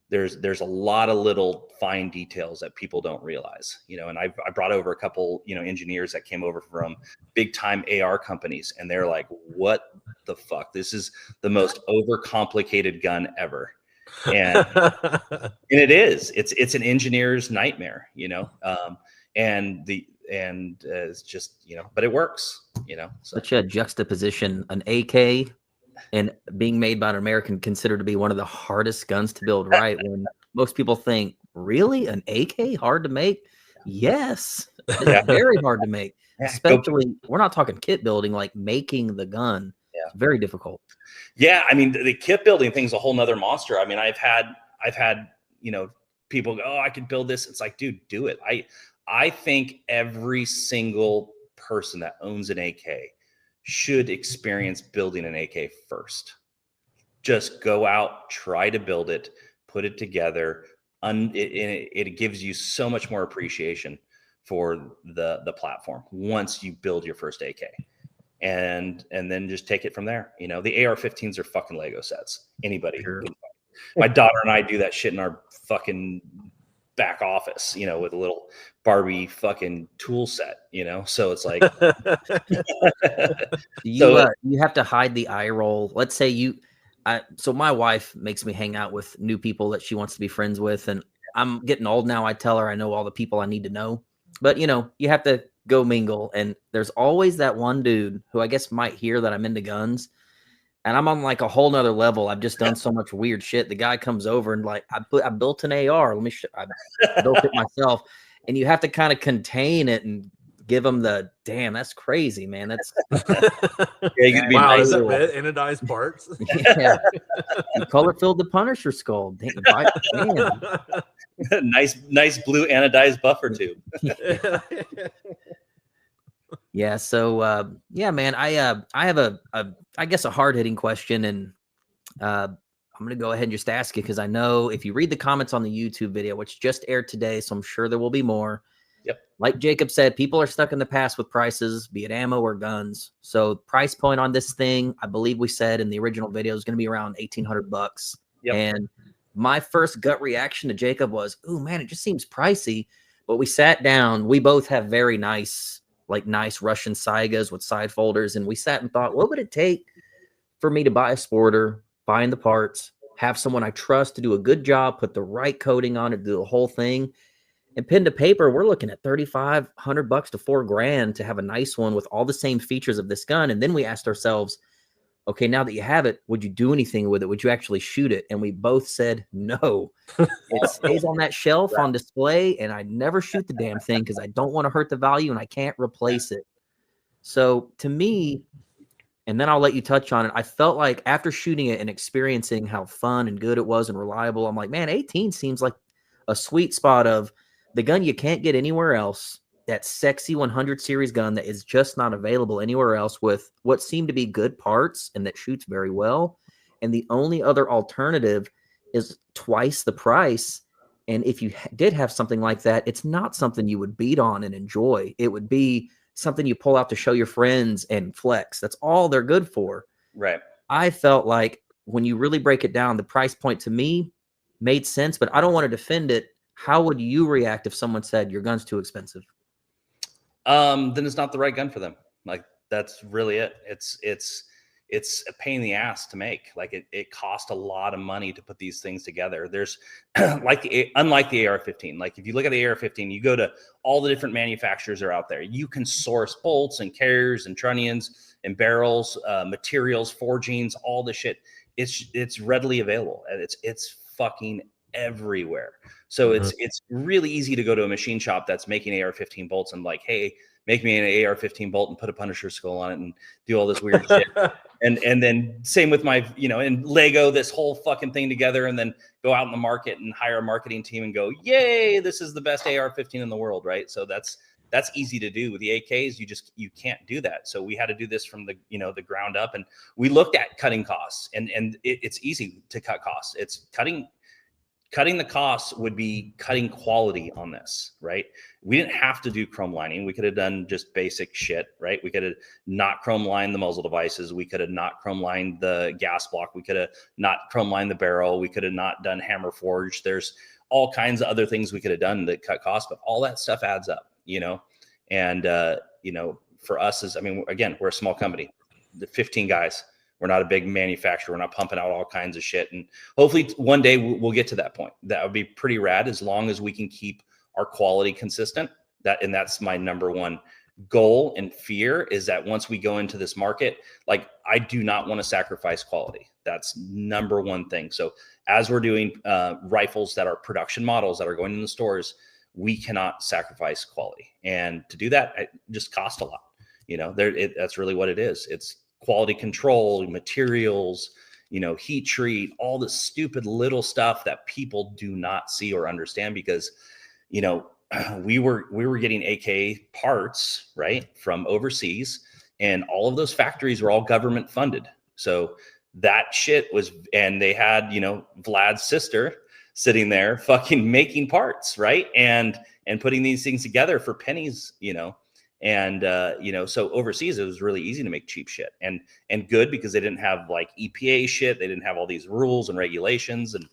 There's a lot of little fine details that people don't realize, and I brought over a couple, engineers that came over from big time AR companies, and they're like, what the fuck? This is the most overcomplicated gun ever. And it is, it's an engineer's nightmare, and it's just, but it works, so. Such a juxtaposition, an AK and being made by an American considered to be one of the hardest guns to build, right? When most people think, really, an AK hard to make? Yes, it's very hard to make. Especially, we're not talking kit building, like making the gun. It's very difficult. Yeah, I mean, the kit building thing's a whole nother monster. I mean, I've had people go, oh, I could build this. It's like, dude, do it. I think every single person that owns an AK should experience building an AK first. Just go out, try to build it, put it together. It gives you so much more appreciation for the platform once you build your first AK. And then just take it from there. The AR-15s are fucking Lego sets. Anybody. Sure. My daughter and I do that shit in our fucking back office, with a little Barbie fucking tool set, so it's like you have to hide the eye roll. Let's say so my wife makes me hang out with new people that she wants to be friends with, and I'm getting old now. I tell her I know all the people I need to know, but you have to go mingle, and there's always that one dude who I guess might hear that I'm into guns, and I'm on like a whole nother level. I've just done so much weird shit. The guy comes over and like, I built an AR. I built it myself. And you have to kind of contain it and give them the damn. That's crazy, man. That's wow. Is that bad? Anodized parts. Yeah. You color filled the Punisher skull. Damn. nice blue anodized buffer tube. Yeah. So yeah, man. I have a I guess a hard hitting question, and I'm gonna go ahead and just ask it because I know if you read the comments on the YouTube video, which just aired today, so I'm sure there will be more. Yep. Like Jacob said, people are stuck in the past with prices, be it ammo or guns. So price point on this thing, I believe we said in the original video, is going to be around $1,800. Yep. And my first gut reaction to Jacob was, "Ooh, man, it just seems pricey." But we sat down. We both have very nice Russian Saigas with side folders, and we sat and thought, what would it take for me to buy a sporter, find the parts, have someone I trust to do a good job, put the right coating on it, do the whole thing. And pen to paper, we're looking at $3,500 to $4,000 to have a nice one with all the same features of this gun. And then we asked ourselves, okay, now that you have it, would you do anything with it? Would you actually shoot it? And we both said no. It stays on that shelf on display, and I never shoot the damn thing because I don't want to hurt the value and I can't replace it. So to me, and then I'll let you touch on it, I felt like after shooting it and experiencing how fun and good it was and reliable, I'm like, man, 18 seems like a sweet spot of the gun you can't get anywhere else, that sexy 100 series gun that is just not available anywhere else with what seem to be good parts and that shoots very well. And the only other alternative is twice the price. And if you did have something like that, it's not something you would beat on and enjoy. It would be something you pull out to show your friends and flex. That's all they're good for. Right. I felt like when you really break it down, the price point to me made sense, but I don't want to defend it. How would you react if someone said your gun's too expensive? Then it's not the right gun for them. Like, that's really it. It's a pain in the ass to make. Like, it costs a lot of money to put these things together. There's unlike the AR-15. Like, if you look at the AR-15, you go to all the different manufacturers that are out there. You can source bolts and carriers and trunnions and barrels, materials, forgings, all the shit. It's readily available, and it's fucking everywhere. So it's really easy to go to a machine shop that's making AR-15 bolts and like, hey, make me an AR-15 bolt and put a Punisher skull on it and do all this weird shit. And then same with my, and Lego this whole fucking thing together, and then go out in the market and hire a marketing team and go, yay, this is the best AR-15 in the world, right? So that's easy to do. With the AKs, you can't do that. So we had to do this from the ground up, and we looked at cutting costs, and it's easy to cut costs. It's cutting the costs would be cutting quality on this, right? We didn't have to do chrome lining. We could have done just basic shit, right? We could have not chrome lined the muzzle devices. We could have not chrome lined the gas block. We could have not chrome lined the barrel. We could have not done hammer forged. There's all kinds of other things we could have done that cut costs, but all that stuff adds up, and for us again, we're a small company, the 15 guys. We're not a big manufacturer. We're not pumping out all kinds of shit. And hopefully one day we'll get to that point. That would be pretty rad, as long as we can keep our quality consistent. That's my number one goal and fear, is that once we go into this market, like, I do not want to sacrifice quality. That's number one thing. So as we're doing rifles that are production models that are going in the stores, we cannot sacrifice quality. And to do that, it just costs a lot. That's really what it is. It's quality control, materials, heat treat, all the stupid little stuff that people do not see or understand, because, we were getting AK parts, right, from overseas, and all of those factories were all government funded. So that shit was, and they had, Vlad's sister sitting there fucking making parts, right, and putting these things together for pennies, And, so overseas, it was really easy to make cheap shit, and good, because they didn't have like EPA shit. They didn't have all these rules and regulations and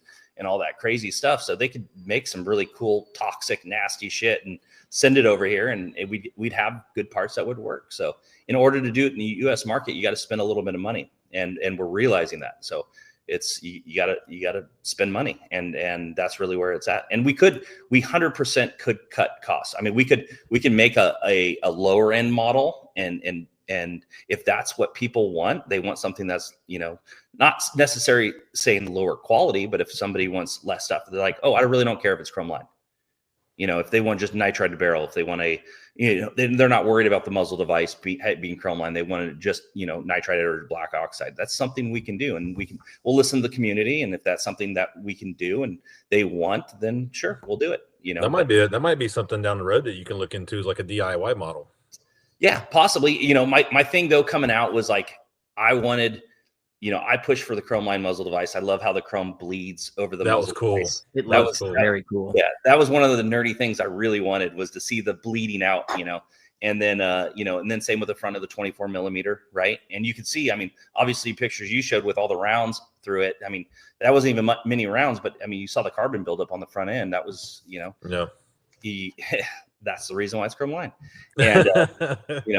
all that crazy stuff. So they could make some really cool, toxic, nasty shit and send it over here, and we'd have good parts that would work. So in order to do it in the US market, you got to spend a little bit of money, and we're realizing that. So it's, you gotta spend money, and that's really where it's at. And we 100% could cut costs. I mean, we can make a lower end model, and if that's what people want, they want something that's, not necessarily saying lower quality, but if somebody wants less stuff, they're like, oh, I really don't care if it's chrome lined. You know, if they want just nitride to barrel, if they want they're not worried about the muzzle device being chrome line. They want to just, nitride or black oxide. That's something we can do, and we'll listen to the community. And if that's something that we can do and they want, then sure, we'll do it. That might be something down the road that you can look into, is like a DIY model. Yeah, possibly. My thing though coming out was like, I wanted, I pushed for the chrome line muzzle device. I love how the chrome bleeds over the muzzle. That was cool. Device. That was cool. Very cool. Yeah, that was one of the nerdy things I really wanted, was to see the bleeding out, and then and then same with the front of the 24 millimeter, right? And you could see, I mean, obviously pictures you showed with all the rounds through it. I mean, that wasn't even many rounds, but I mean, you saw the carbon buildup on the front end. That was, that's the reason why it's chrome line. And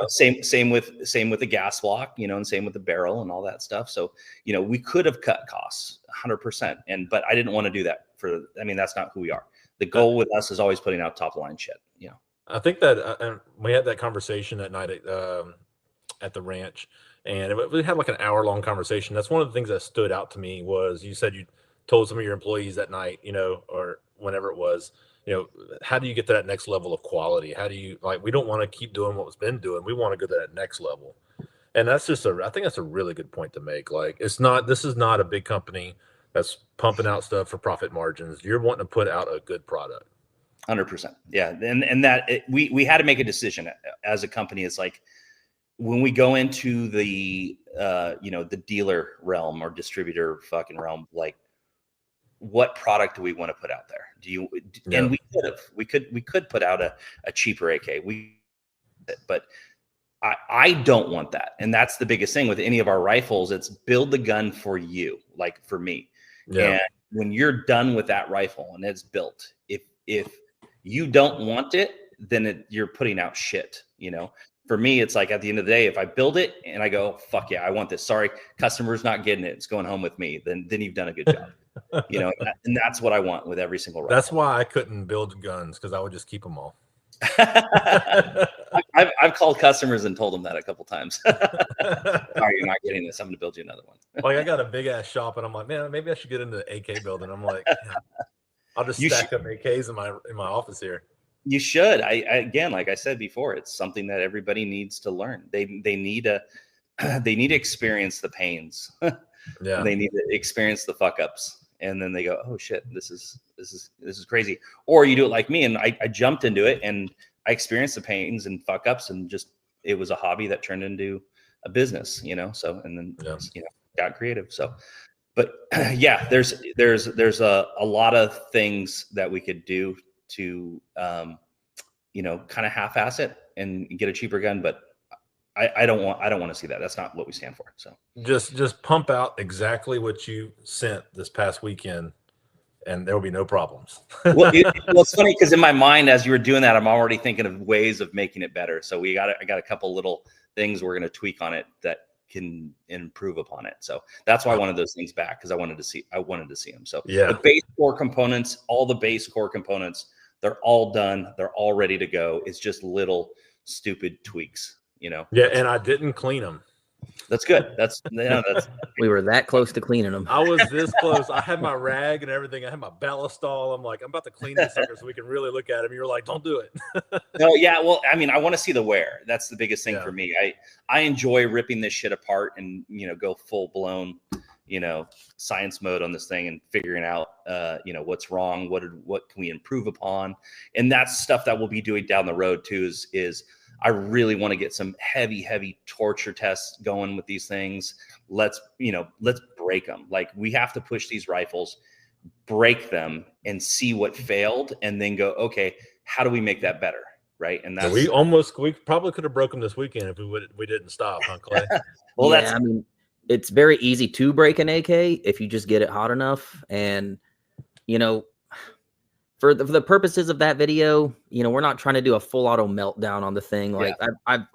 same with the gas block, and same with the barrel and all that stuff. So we could have cut costs 100%, but I didn't want to do that. That's not who we are. The goal with us is always putting out top line shit. I think that we had that conversation that night at the ranch, and we had like an hour-long conversation. That's one of the things that stood out to me. Was you said you told some of your employees that night, or whenever it was, how do you get to that next level of quality? How do you, we don't want to keep doing what was been doing. We want to go to that next level. And that's just I think that's a really good point to make. This is not a big company that's pumping out stuff for profit margins. You're wanting to put out a good product. 100%. Yeah. And that we had to make a decision as a company. It's like, when we go into the, the dealer realm or distributor fucking realm, like, what product do we want to put out there? And we could put out a cheaper AK. But I don't want that. And that's the biggest thing with any of our rifles. It's build the gun for you, like for me. Yeah. And when you're done with that rifle and it's built, if you don't want it, then you're putting out shit, For me, it's like, at the end of the day, if I build it and I go, fuck yeah, I want this. Sorry, customer's not getting it. It's going home with me. Then you've done a good job. And that's what I want with every single rifle. That's why I couldn't build guns, because I would just keep them all. I've called customers and told them that a couple times. Sorry, you're not getting this. I'm going to build you another one. Like, I got a big ass shop, and I'm like, man, maybe I should get into the AK building. I'm like, yeah, I'll just stack up AKs in my office here. You should. I again, like I said before, it's something that everybody needs to learn. They need to experience the pains. Yeah. They need to experience the fuck ups, and then they go, oh shit, this is crazy. Or you do it like me, and I jumped into it and I experienced the pains and fuck ups, and just, it was a hobby that turned into a business, So, and then got creative. So, but yeah, there's a lot of things that we could do to kind of half-ass it and get a cheaper gun, but I don't want to see that. That's not what we stand for. So just pump out exactly what you sent this past weekend, and there will be no problems. Well, it's funny, because in my mind, as you were doing that, I'm already thinking of ways of making it better. So I got a couple little things we're going to tweak on it that can improve upon it. So that's why I wanted those things back, because I wanted to see them. So yeah, the base core components, all the base core components, they're all done. They're all ready to go. It's just little stupid tweaks, Yeah, and I didn't clean them. That's good. That's we were that close to cleaning them. I was this close. I had my rag and everything. I had my ballistol. I'm like, I'm about to clean this sucker so we can really look at him. You were like, don't do it. No, yeah. Well, I mean, I want to see the wear. That's the biggest thing for me. I enjoy ripping this shit apart and, go full blown, science mode on this thing and figuring out, what's wrong, what can we improve upon. And that's stuff that we'll be doing down the road too, is I really want to get some heavy torture tests going with these things. Let's break them. Like, we have to push these rifles, break them, and see what failed, and then go, okay, how do we make that better? Right. And that's, we probably could have broken this weekend if we didn't stop, huh, Clay? Well, yeah, it's very easy to break an AK if you just get it hot enough. And, for the purposes of that video, we're not trying to do a full auto meltdown on the thing. Like,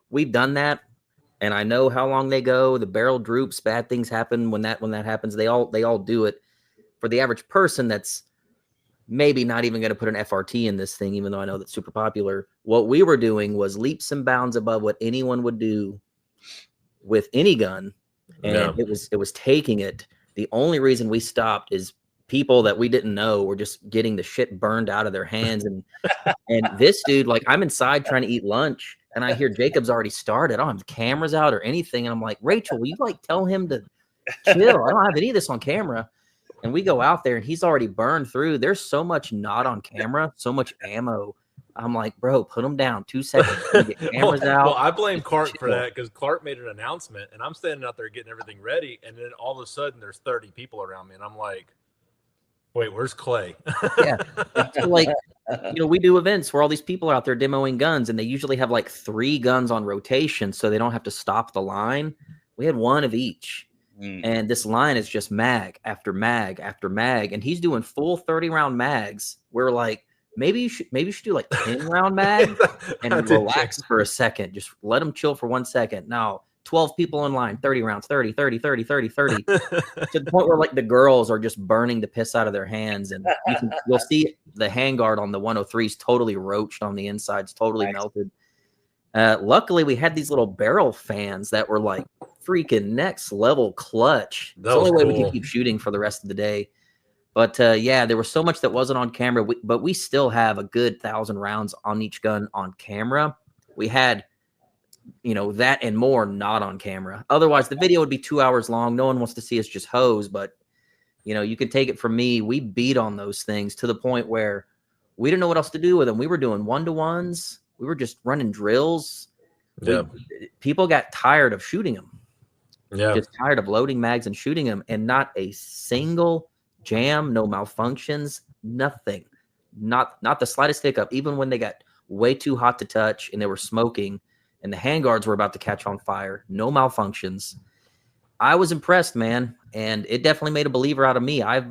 we've done that, and I know how long they go. The barrel droops, bad things happen when that happens. They all do it. For the average person that's maybe not even going to put an FRT in this thing, even though I know that's super popular. What we were doing was leaps and bounds above what anyone would do with any gun. And it was taking it. The only reason we stopped is people that we didn't know were just getting the shit burned out of their hands. And this dude, like, I'm inside trying to eat lunch, and I hear Jacob's already started. I don't have cameras out or anything. And I'm like, Rachel, will you like tell him to chill? I don't have any of this on camera. And we go out there, and he's already burned through. There's so much not on camera, so much ammo. I'm like, bro, put them down. 2 seconds. Get cameras out. Well, I blame Clark for that, because Clark made an announcement, and I'm standing out there getting everything ready, and then all of a sudden there's 30 people around me, and I'm like, wait, where's Clay? Yeah. So, like, we do events where all these people are out there demoing guns, and they usually have like 3 guns on rotation, so they don't have to stop the line. We had 1 of each. And this line is just mag after mag after mag, and he's doing full 30-round mags. We're like, maybe you should do like 10-round mag and relax for a second. Just let them chill for 1 second. Now, 12 people in line, 30 rounds, 30, 30, 30, 30, 30, to the point where like the girls are just burning the piss out of their hands, and you'll see the handguard on the 103s totally roached on the insides, totally melted. Luckily, we had these little barrel fans that were like freaking next level clutch. It's the only way we could keep shooting for the rest of the day. But yeah, there was so much that wasn't on camera, but we still have a good 1,000 rounds on each gun on camera. We had, that and more not on camera. Otherwise, the video would be 2 hours long. No one wants to see us just hose, but you can take it from me. We beat on those things to the point where we didn't know what else to do with them. We were doing 1-to-1s. We were just running drills. Yeah. People got tired of shooting them. Yeah. Just tired of loading mags and shooting them, and not a single jam, no malfunctions, nothing. Not the slightest hiccup. Even when they got way too hot to touch and they were smoking and the handguards were about to catch on fire, no malfunctions. I was impressed, man, and it definitely made a believer out of me. I've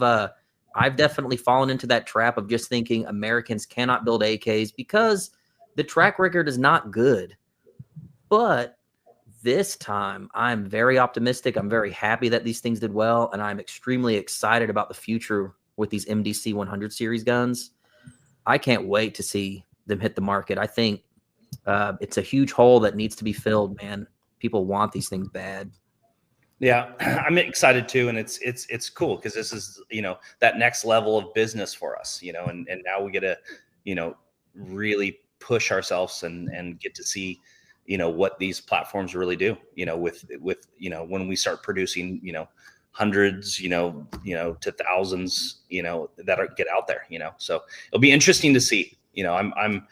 definitely fallen into that trap of just thinking Americans cannot build AKs because the track record is not good. But this time, I'm very optimistic. I'm very happy that these things did well, and I'm extremely excited about the future with these MDC 100 series guns. I can't wait to see them hit the market. I think it's a huge hole that needs to be filled, man. People want these things bad. Yeah, I'm excited too, and it's cool because this is that next level of business for us, and now we get to really push ourselves and get to see what these platforms really do, with when we start producing, hundreds, to thousands, that get out there, so it'll be interesting to see, I'm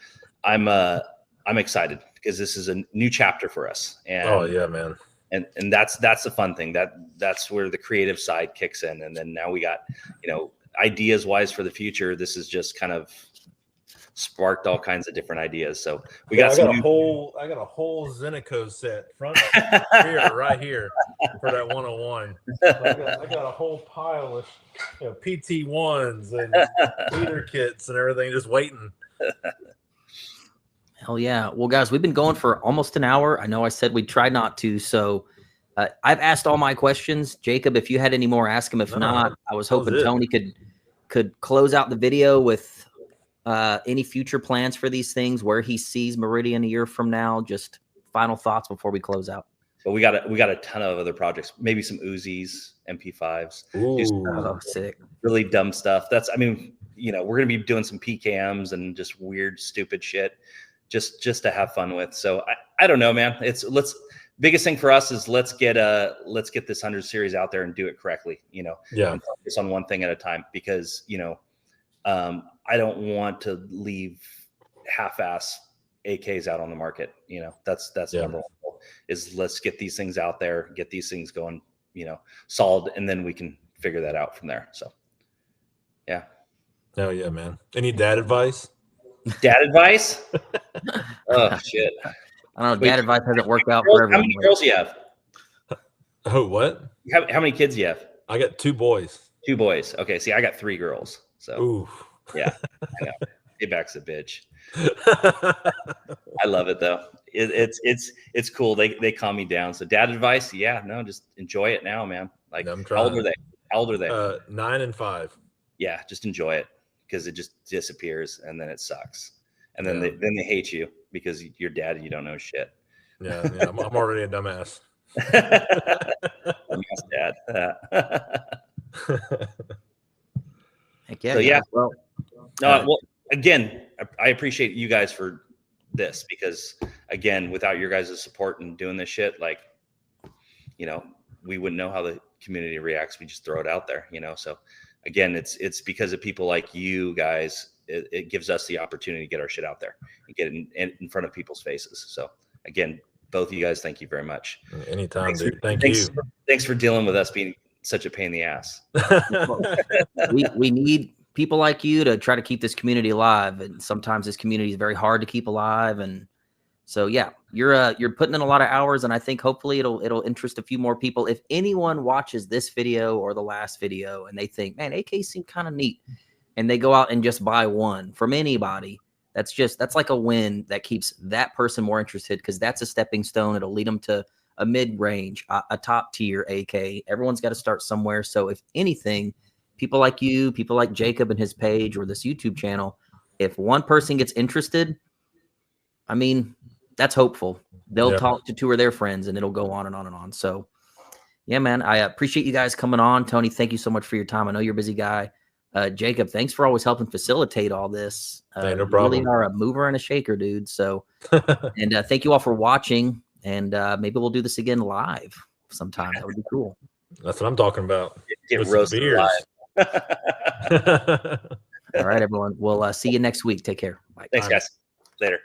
excited because this is a new chapter for us. And oh yeah, man. And that's the fun thing, that's where the creative side kicks in. And then now we got, ideas wise for the future. This is just kind of sparked all kinds of different ideas. So we got I got a whole Zenico set front here, right here for that 101. I got a whole pile of PT1s and leader kits and everything just waiting. Hell yeah. Well, guys, we've been going for almost an hour. I know I said we'd try not to. So I've asked all my questions. Jacob, if you had any more, ask him. If not, I was hoping Tony could close out the video with any future plans for these things, where he sees Meridian a year from now. Just final thoughts before we close out. But we got a ton of other projects, maybe some Uzis, MP5s, sick, really dumb stuff. We're going to be doing some PKMs and just weird, stupid shit, just to have fun with. So I don't know, man. Biggest thing for us is let's get this 100 series out there and do it correctly, and focus on one thing at a time, because, I don't want to leave half-ass AKs out on the market. That's number one, is let's get these things out there, get these things going, solid, and then we can figure that out from there. So, yeah. Oh yeah, man. Any dad advice? Dad advice? Oh shit. I don't know. Dad advice hasn't worked out for everyone. How many girls do you have? Oh, what? How many kids do you have? I got 2 boys. 2 boys. Okay. See, I got 3 girls. So, ooh. Yeah. Payback's a bitch. I love it though. It's cool. They calm me down. So dad advice, just enjoy it now, man. Like, how old are they? 9 and 5. Yeah, just enjoy it, because it just disappears and then it sucks. And then they hate you because you're dad and you don't know shit. Yeah, I'm already a dumbass. Dumbass dad. Heck yeah. So yeah, well, well, again, I appreciate you guys for this, because again, without your guys' support and doing this shit, like, we wouldn't know how the community reacts. We just throw it out there, so again, it's because of people like you guys, it gives us the opportunity to get our shit out there and get it in front of people's faces. So again, both of you guys, thank you very much. Anytime, dude. Thank you. Thanks for dealing with us being such a pain in the ass. we need people like you to try to keep this community alive, and sometimes this community is very hard to keep alive. And so yeah, you're putting in a lot of hours, and I think hopefully it'll interest a few more people. If anyone watches this video or the last video and they think, man, AK seem kind of neat, and they go out and just buy one from anybody, that's like a win that keeps that person more interested, because that's a stepping stone. It'll lead them to a mid-range, a top tier AK. Everyone's got to start somewhere. So if anything, people like you, people like Jacob and his page or this YouTube channel, if one person gets interested, I mean, that's hopeful. They'll talk to two of their friends, and it'll go on and on and on. So yeah, man, I appreciate you guys coming on. Tony, thank you so much for your time. I know you're a busy guy. Jacob, thanks for always helping facilitate all this. Hey, no problem. You really are a mover and a shaker, dude. So, and thank you all for watching. And maybe we'll do this again live sometime. That would be cool. That's what I'm talking about. Get roasted live. All right, everyone. We'll see you next week. Take care. Bye. Thanks, guys. Later.